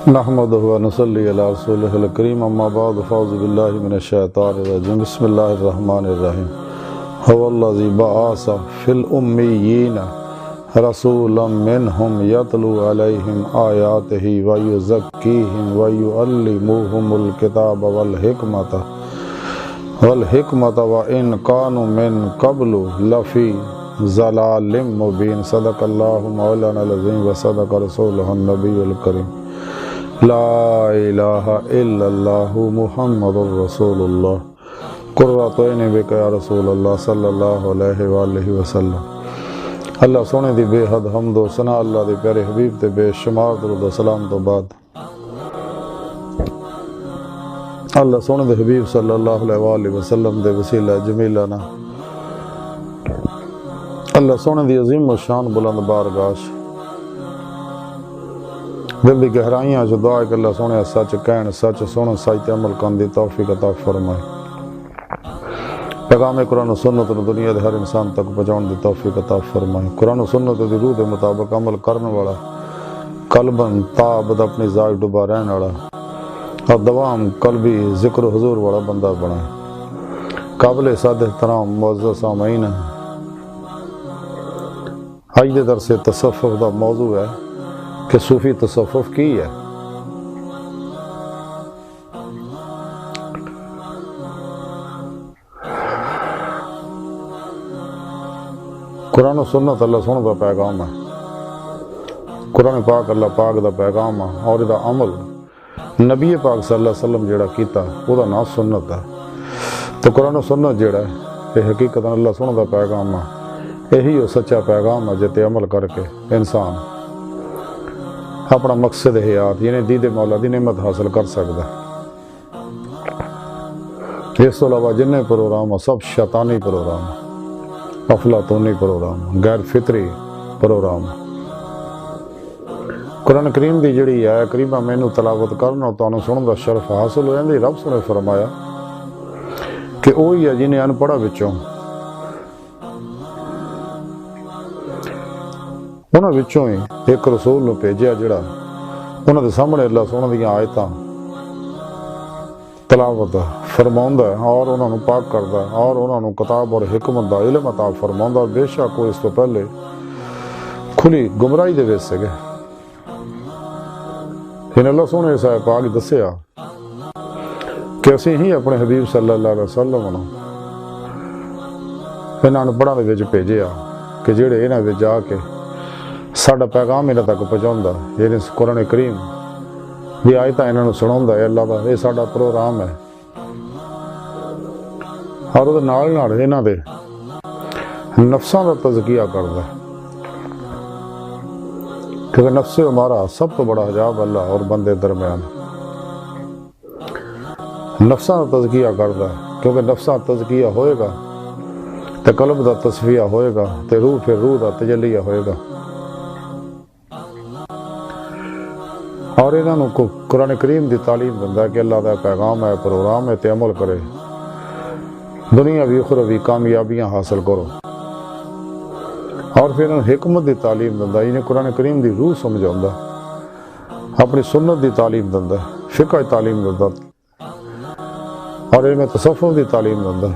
نحمدہ و نصلی علی رسولہ الکریم اما بعد فاعوذ باللہ من الشیطان الرجیم بسم اللہ الرحمن الرحیم هو الذی بعث فی الامیین رسولا منہم یتلو علیہم آیاتہ ویزکیہم ویعلموہم الکتاب والحکمۃ وان کانوا من قبل لفی ضلال مبین صدق اللہ مولانا العظیم وصدق رسولہ النبی الکریم لا الہ الا اللہ محمد الرسول اللہ قرۃ عین بک یا رسول اللہ صلی اللہ علیہ وآلہ وسلم۔ اللہ سونے دی بے حد حمد و ثنا اللہ دے پیارے حبیب تے بے شمار درود و سلام تو بعد اللہ سونے دے حبیب صلی اللہ علیہ وآلہ وسلم دے وسیلہ جمیلہ نا اللہ سونے دی عظیم و شان بلند بارگاہ دل دی گہرائیاں جو دعا ہے کہ اللہ سونے سچ کہن سچ سنن سچ تے عمل کرن دی توفیق عطا فرمائے، پیغام قرآن و سنت نو دنیا دے ہر انسان تک پہنچاؤن دی توفیق عطا فرمائے، قرآن و سنت دی روح دے مطابق عمل کرن والا قلباً تابد اپنی ذات ڈوبا رہن والا اور دوام قلبی ذکر حضور والا بندہ بنائے۔ قابل صد احترام معزز سامعین، آج دے درس تصوف دا موضوع ہے کہ صوفی تصوف کی ہے۔ قرآن و سنت اللہ سنت دا پیغام ہے، قرآن پاک اللہ پاک دا پیغام ہے اور دا عمل نبی پاک صلی اللہ علیہ وسلم جڑا کیتا وہ دا نام سنت ہے۔ تو قرآن و سنت جڑا ہے یہ حقیقت اللہ سنت دا پیغام ہے، یہی وہ سچا پیغام ہے جتے عمل کر کے انسان اپنا مقصد حیات یعنی دید مولا دی نعمت حاصل کر سکتا ہے۔ اس تو علاوہ جنہیں پروگرام سب شیطانی پروگرام، افلاطونی پروگرام، غیر فطری پروگرام۔ قرآن کریم دی جڑی ہے کریمہ مینوں تلاوت کرنا اور تانوں سنن دا شرف حاصل ہو جاندی۔ رب نے فرمایا کہ وہی ہے جنہیں ان پڑھا وچوں انہاں وچوں ہی ایک رسول نو بھیجیا جڑا انہاں دے سامنے اللہ سونے دیاں آیتاں تلاوت فرماوندا ہے اور انہاں نو پاک کردا ہے اور انہاں نو کتاب اور حکمت دا علم عطا فرماوندا ہے۔ بے شک وہ اس تو پہلے کھلی گمراہی دے وچ سگے، پھر اللہ سونے نے پاک دسیا کہ اسی ہی اپنے حبیب صلی اللہ علیہ وسلم نو انہاں نو پڑھاں دے وچ بھیجیا کہ جڑے انہاں وچ جا کے ساڈا پیغام انہاں تک پہنچاوندا یعنی قرآن کریم دی آیتاں انہاں نوں سناوندا ہے اللہ دا یہ ساڈا پروگرام ہے، اور وہ نال نال انہاں دے نفساں دا تزکیہ کردا ہے، کیونکہ نفس ہمارا سب تو بڑا حجاب اللہ اور بندے درمیان نفساں دا تزکیہ کردا ہے، کیونکہ نفساں تزکیہ ہوئے گا تے قلب دا تصفیہ ہوئے گا تے روح پھر روح دا تجلیہ ہوئے گا، اور انہوں کو قرآن کریم دی تعلیم دندا ہے کہ اللہ دا پیغام ہے پروگرام ہے تے عمل کرے، دنیا بھی اخروی کامیابیاں حاصل کرو، اور پھر انہوں حکمت دی تعلیم دندا ہے، انہیں قرآن کریم دی روح سمجھاوندا اپنی سنت دی تعلیم دندا فقہ دی تعلیم دندا اور علم تصوف دی تعلیم دندا۔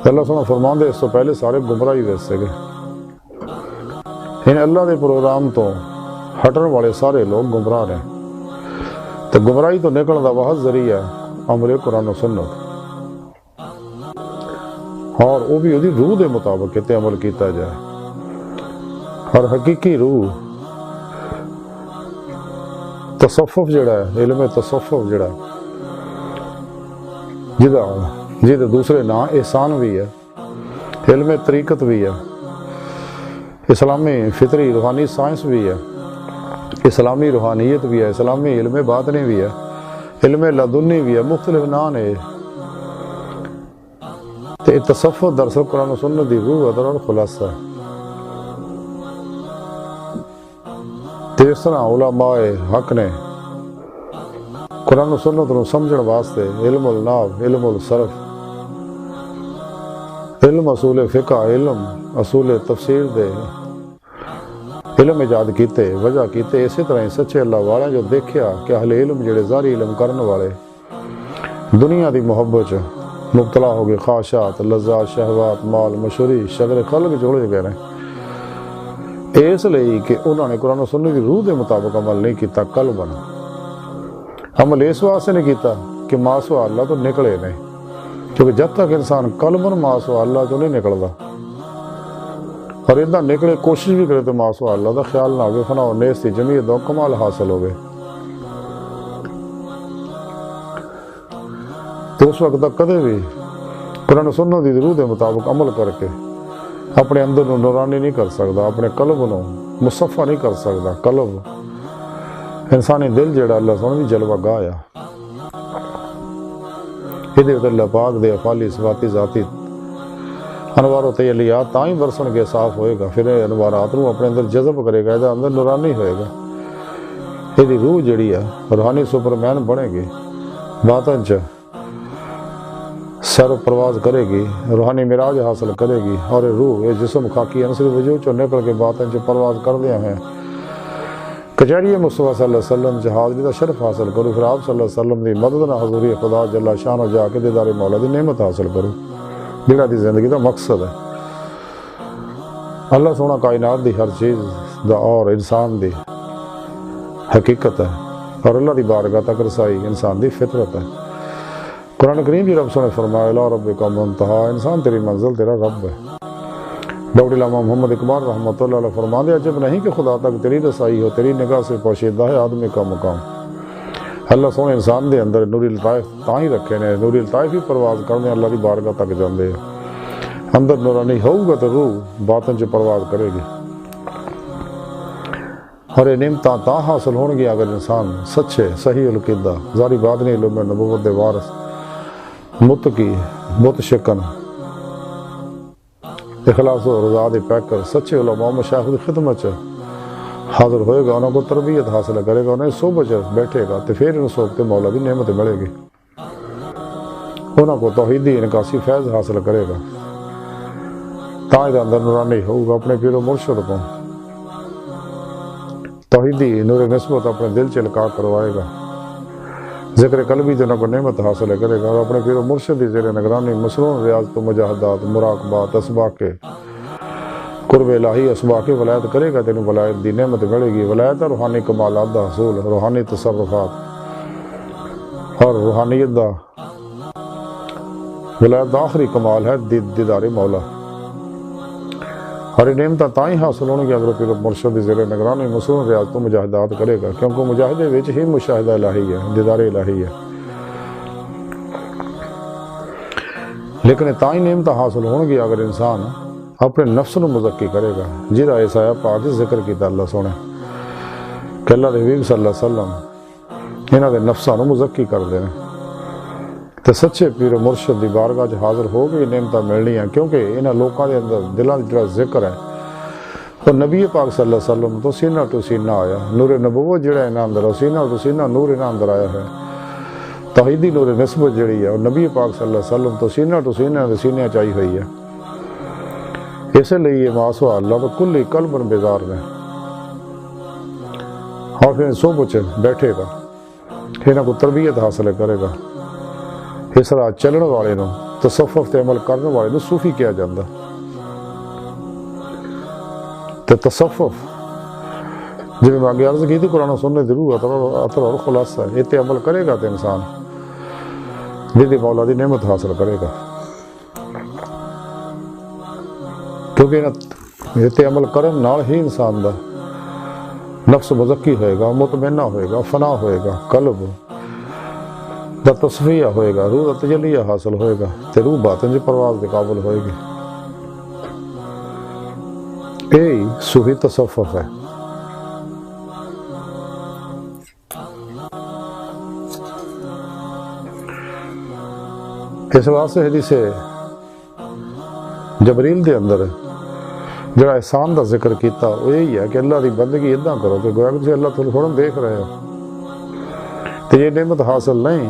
اللہ سبحانہ فرماندے اس تو پہلے سارے گمراہی وچ سگے، یعنی اللہ دے پروگرام تو ہٹن والے سارے لوگ گمراہ ہیں، تو گمراہی تو نکلنے دا واحد ذریعہ ہے عمل قرآن و سنت، اور وہ بھی وہی روح دے مطابق کتے عمل کیتا جائے، اور حقیقی روح تصوف جڑا ہے علم تصوف جڑا ہے جہدے دوسرے نام احسان بھی ہے، علم طریقت بھی ہے، اسلامی فطری روحانی سائنس بھی ہے، اسلامی روحانیت بھی ہے، اسلامی علم باطنی بھی ہے، علم لدنی بھی ہے، مختلف نام ہے۔ تو تصوف دراصل قرآن و سنت دی روح ادر اور خلاصہ ہے۔ تو اس طرح علماء حق نے قرآن و سنت نو سمجھن واسطے علم النحو، علم الصرف، علم اصول فقہ، علم اصول تفسیر دے، علم ایجاد کیتے وجہ کیتے اسی طرح ہی سچے اللہ والے جو دیکھیا کہ اہل علم جڑے ظاہری علم کرن والے دنیا دی محبت مبتلا ہو گئے، خواہشات، لذات، شہوات، مال، مشہوری، شغل خلق جوڑے گئے ہیں، اس لیے کہ انہوں نے قرآن و سنت کی روح دے مطابق عمل نہیں کیتا، قلباً عمل اس واسطے نہیں کیتا کہ ما سوا اللہ تو نکلے نہیں، کیونکہ جب تک انسان قلباً ما سوا اللہ تو نہیں نکلتا، اور ادھا نکلے کوشش بھی کرے تو ما سوا اللہ دا خیال نہ ہوگے، فنا و نیستی جمعیت و کمال حاصل ہوگے، تو اس وقت تک کدے بھی قرآن و سنت دی روح دے مطابق عمل کر کے اپنے اندر نو نورانی نہیں کر سکتا، اپنے قلب نو مصفہ نہیں کر سکتا۔ قلب انسانی دل جڑا اللہ سونے دی جلوہ گاہ آیا، یہ اللہ پاک دے افعالی صفاتی ذاتی انوار و تجلیات تاں ہی برسن کے صاف ہوئے گا، پھر انوارات نو اپنے اندر جذب کرے گا، یہ اندر نورانی ہوئے گا، یہ روح جڑی ہے روحانی سپرمین بنے گی، باطن چ سر پرواز کرے گی، روحانی معراج حاصل کرے گی، اور روح یہ جسم خاکی عنصری وجود چو نکل کے باطن چ پرواز کر دیا ہیں کچہری مصطفیٰ صلی اللہ علیہ وسلم چ حاضری دا شرف حاصل کرو، پھر آپ صلی اللہ علیہ وسلم دی مدد نہ حضوری خدا جل شان و جا کے دیدار مولا دی نعمت حاصل کرو، جڑا دی زندگی دا مقصد ہے۔ اللہ سونا کائنات دی ہر چیز دا اور انسان دی حقیقت ہے، اور اللہ دی بارگاہ تک رسائی انسان دی فطرت ہے۔ قرآن کریم بھی رب سنے فرمایا لا ربک منتہا، انسان تیری منزل تیرا رب ہے۔ ڈاکٹر علامہ محمد اقبال رحمۃ اللہ علیہ فرماتے ہیں عجب نہیں کہ خدا تک تیری رسائی ہو، تیری نگاہ سے پوشیدہ ہے آدمی کا مقام۔ اللہ سونے انسان دے اندر نوری لطائف تاں ہی رکھے نے، نوری لطائف ہی پرواز کرنے اللہ دی بارگاہ تک جاندے ہیں، اندر نورانی ہوگا تو روح باطن چ پرواز کرے گی، اور یہ نعمتاں تاں حاصل ہون گی اگر انسان سچے صحیح القیدہ ظاہری باطنی علم نبوت دے وارث متقی متشکن اخلاص و رضا دے پیکر سچے علماء مشایخ دی خدمت چ حاضر ہوئے گا، انہوں کو تربیت حاصل کرے گا، انہیں صحبت چ بیٹھے گا، تو پھر ان صحبت مولا دی نعمت ملے گی، انہوں کو توحیدی انکاسی فیض حاصل کرے گا، تاں دے اندر نورانی ہوگا، اپنے پیر و مرشد کو توحیدی نور نسبت اپنے دل چ القاء کروائے گا، ذکر قلبی جنہوں کو نعمت حاصل کرے گا، اور اپنے پیر و مرشد دی زیر نگرانی مصنون ریاضت و مجاہدات مراقبات اسباق کے قرب الہی اسباق ولایت کرے گا، تینوں ولایت دی نعمت ملے گی، ولایت روحانی کمالات دا حصول، روحانی تصرفات اور روحانیت دا ولایت دا آخری کمال ہے دیدار مولا، اور یہ نعمتاں تاں ہی حاصل ہونے گی اگر پیر مرشد دی زیر نگرانی مصنون ریاضت و مجاہدات کرے گا، کیونکہ مجاہدے وچ ہی مشاہدہ الہی ہے، دیدار الہی ہے، لیکن تاں ہی نعمتاں حاصل ہون گی اگر انسان اپنے نفس نو مزکی کرے گا، جہاں عیسیٰ پاک ذکر کیتا اللہ سونے کہ اللہ دے حبیب صلی اللہ علیہ وسلم انہاں دے نفساں نو مزکی کر دے تو سچے پیر و مرشد دی بارگاہ حاضر ہو کے نعمتاں ملنی ہیں، کیونکہ انہاں لوکاں دے اندر دلاں دا جڑا ذکر ہے وہ نبی پاک صلی اللہ علیہ وسلم تو سینہ ٹو سینہ آیا، نور نبوت جڑا انہاں اندر سینہ ٹو سینہ نور انہاں اندر آیا ہے، توحیدی نور نسبت جڑی ہے وہ نبی پاک صلی اللہ علیہ وسلم تو سینہ ٹو سینہ دے سینے چائی ہوئی ہے، اسے لئے یہ ماسوا اللہ تو کلی قلب بیزار نے، اور پھر صحبت بیٹھے گا، انہاں کو تربیت حاصل کرے گا، اس طرح چلن والے نو تصوف تے عمل کرنے والے نو صوفی کیا جاندہ، تے تصوف جب میں آگے عرض کی تھی قرآن و سنت ضرور اثر اور خلاصہ ہے، یہ عمل کرے گا تو انسان جدی مولا دی نعمت حاصل کرے گا، کیونکہ یہ عمل کرن نال ہی انسان دا نفس مزکی ہوئے گا، مطمئنہ ہوئے گا، فنا ہوئے گا، قلب دا تصفیہ ہوئے گا، روح دا تجلیہ حاصل ہوئے گا، تے روح باطن جی پرواز دے قابل ہوئے گی، یہی صوفی تصوف ہے۔ اس واسطے حدیث جبریل دے اندر جڑا احسان دا ذکر کیتا وہ یہی ہے کہ اللہ دی بندگی ادھا کرو کہ گویا کہ تسی اللہ تھوڑا تھوڑا دیکھ رہے ہو، تو یہ نعمت حاصل نہیں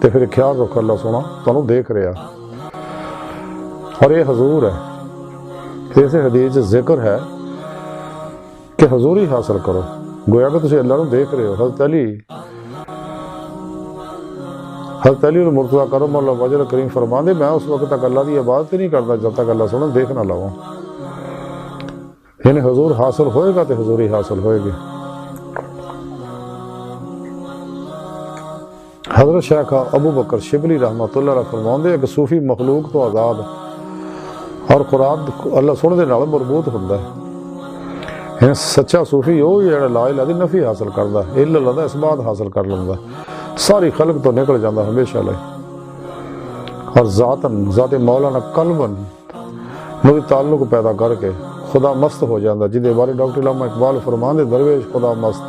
تو پھر خیال رکھو اللہ سونا تمہیں دیکھ رہا، اور یہ حضور ہے، ایسے حدیث ذکر ہے کہ حضوری حاصل کرو، گویا کہ تسی اللہ نو دیکھ رہے ہو۔ حضرت علی المرتضیٰ کرم اللہ وجہ کریم فرماندے میں اس وقت تک اللہ دی عبادت نہیں کرتا جب تک اللہ سونا دیکھ نہ لواں، یعنی حضور حاصل ہوئے گا تو حضوری حاصل ہوئے گی۔ حضرت شیخ ابو بکر شبلی رحمۃ اللہ علیہ فرماندے کہ صوفی مخلوق تو آزاد اور قرآن اللہ سونے دے نال مربوط ہوندا ہے، یعنی سچا صوفی وہ جڑا لا الہ دی نفی حاصل کردا ہے، الا اللہ دا اثبات حاصل کر لیندا، ساری خلق تو نکل جاندہ ہمیشہ لے، اور ذات مولانا قلباً نو تعلق پیدا کر کے خدا مست ہو جاندہ، جدے بارے ڈاکٹر علامہ اقبال فرماندے درویش خدا مست،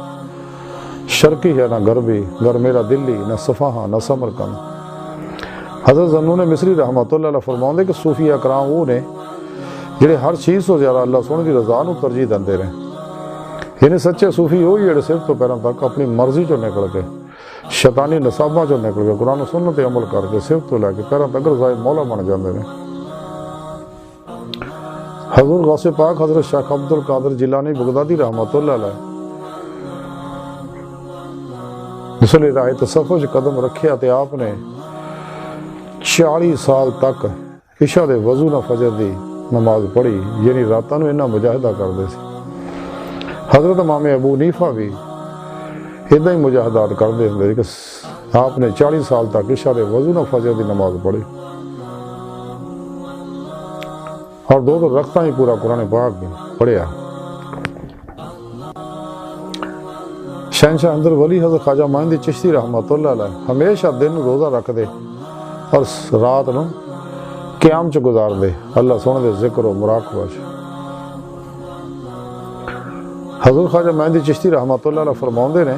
شرقی ہے نہ غربی، گر میرا دلی نہ صفحہ نہ سمرقند۔ حضرت ذنون مصری رحمۃ اللہ علیہ فرماندے کہ صوفیہ کرام وہ نے جڑے ہر چیز تو زیادہ اللہ سونے کی رضا نو ترجیح دندے رہے، یعنی سچے صوفی وہ جڑے صرف تو پیروں تک اپنی مرضی چو نکل کے شیطانی نصابہ چو نکل کے قرآن و سنت عمل کر کے صرف تو لے کے پیروں تک رضائے مولا بن جاندے رہے۔ حضور غوث پاک حضرت شیخ عبد القادر جیلانی بغدادی رحمۃ اللہ علیہ مسئلہ راہ تصوف قدم رکھیا تے آپ نے 40 سال تک عشاء دے وضو نہ فجر دی نماز پڑھی، یعنی راتاں نو انہاں مجاہدہ کردے سی۔ حضرت امام ابو حنیفہ بھی ادھا ہی مجاہدات کردے ہوندے کہ آپ نے 40 سال تک عشاء دے وضو نہ فجر دی نماز پڑھی، اور دو رکھتا ہی پورا قرآن پاک پڑھیا۔ شہنشاہ اندر ولی حضرت خواجہ معین چشتی رحمۃ اللہ علیہ ہمیشہ دن روزہ رکھ دے اور رات نو قیام چ گزار دے اللہ سونے دے ذکر و مراقبہ چ۔ حضور خواجہ معین چشتی رحمۃ اللہ علیہ فرماؤندے نے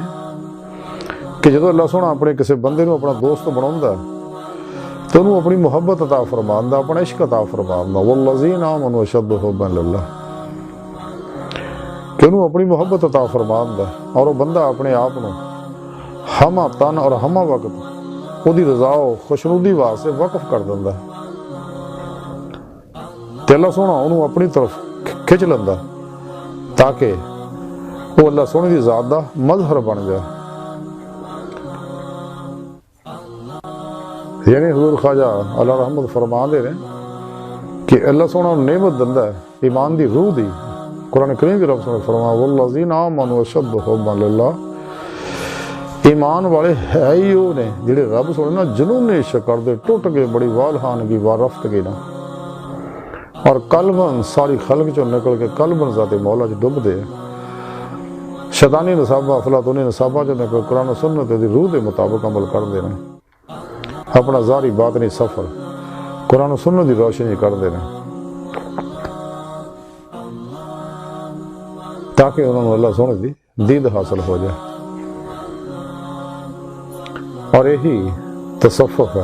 کہ جدو اللہ سونا اپنے کسی بندے نو اپنا دوست بناؤندا تو انہوں اپنی محبت عطا فرماندا، اپنا عشق عطا فرماندا، والذین آمنوا اشد حبا للہ، کہ انہوں اپنی محبت عطا فرماندا اور وہ بندہ اپنے آپ نو ہمہ تن اور ہمہ وقت وہ دی رضا و خوشنودی واسطے وقف کر دیندا تے اللہ سونا انہوں اپنی طرف کھچ لیندا تاکہ وہ اللہ سونے دی ذات دا مظہر بن جائے۔ یعنی حضور خواجہ اللہ رحمت فرما دے رہے کہ اللہ سونا نعمت دندہ ہے ایمان دی روح دی، قرآن کریم کی رب سونا فرما والذین آمنوا اشد حبا للہ، ایمان والے ہے ہی وہ نے جڑے رب سونا جنون نے عشق کر دے ٹوٹ کے بڑی والہانگی وارفتگی نا، اور قلباً ساری خلق چو نکل کے قلباً ذات مولا چ ڈب دے، شیطانی نصابہ افلاطونی نصابہ چو نکل قرآن و سنت دی روح دے مطابق عمل کر دے رہے، اپنا ظاہری باطنی سفر قرآن و سنت دی روشنی کر دے رہے تاکہ انہوں نے اللہ سونے دی دید حاصل ہو جائے، اور یہی تصوف ہے۔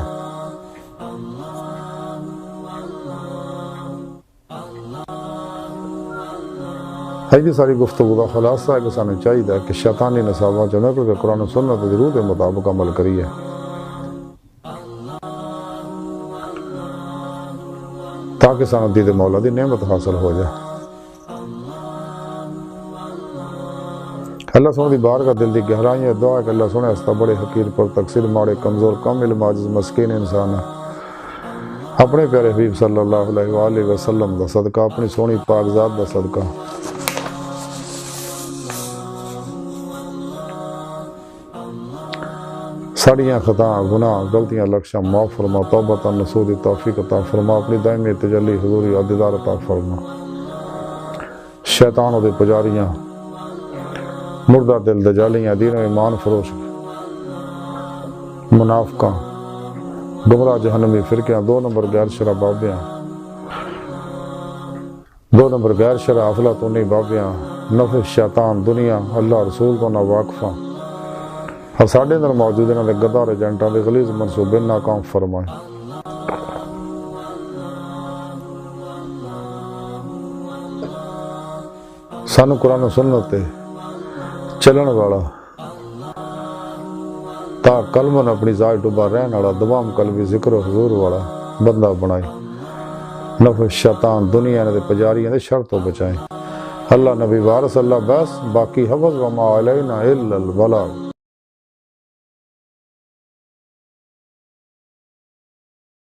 ایسی ساری گفتگو کا خلاصہ ہے کہ سانو چاہیے کہ شیطانی نصابہ چ نکل کے قرآن و سنت دی روح دے مطابق عمل کریے، تاکہ سانو دید مولا دی نعمت حاصل ہو جائے۔ اللہ سونے دی بار کا دل دی گہرائیاں دعا ہے کہ اللہ سونے استا بڑے حقیر پر تقصیر ماڑے کمزور کم علم عاجز مسکین انسان ہے، اپنے پیارے حبیب صلی اللہ علیہ وآلہ وسلم دا صدقہ، اپنی سونی پاک ذات دا صدقہ ساڑیاں خطاں گناہ غلطیاں لکشاں معاف فرما، توبہ نصوح دی توفیق عطا فرما، اپنی دائمی تجلی حضوری اور دیدار عطا فرما، شیطان دے پجاریاں مردہ دل دجالیاں دین و ایمان فروش منافقاں گمراہ جہنمی فرقیاں 2 نمبر غیر شرع بابیاں 2 نمبر غیر شرع افلاطونی بابیاں نفس شیطان دنیا اللہ رسول کو ناواقفاں اور ساڑھے اندر موجود انہوں نے غدار ایجنٹاں دے غلیظ منصوبے ناکام فرمائے۔ سانو قرآن و سنت چلن والا تا قلباً اپنی ذات ڈوبا رہن والا دوام قلبی ذکر و حضور والا بندہ بنائے، نفس شیطان دنیا نے پجاریاں دے شر تو بچائیں، اللہ نبی وارث اللہ بس، باقی حفظ وما علینا الا البلاغ۔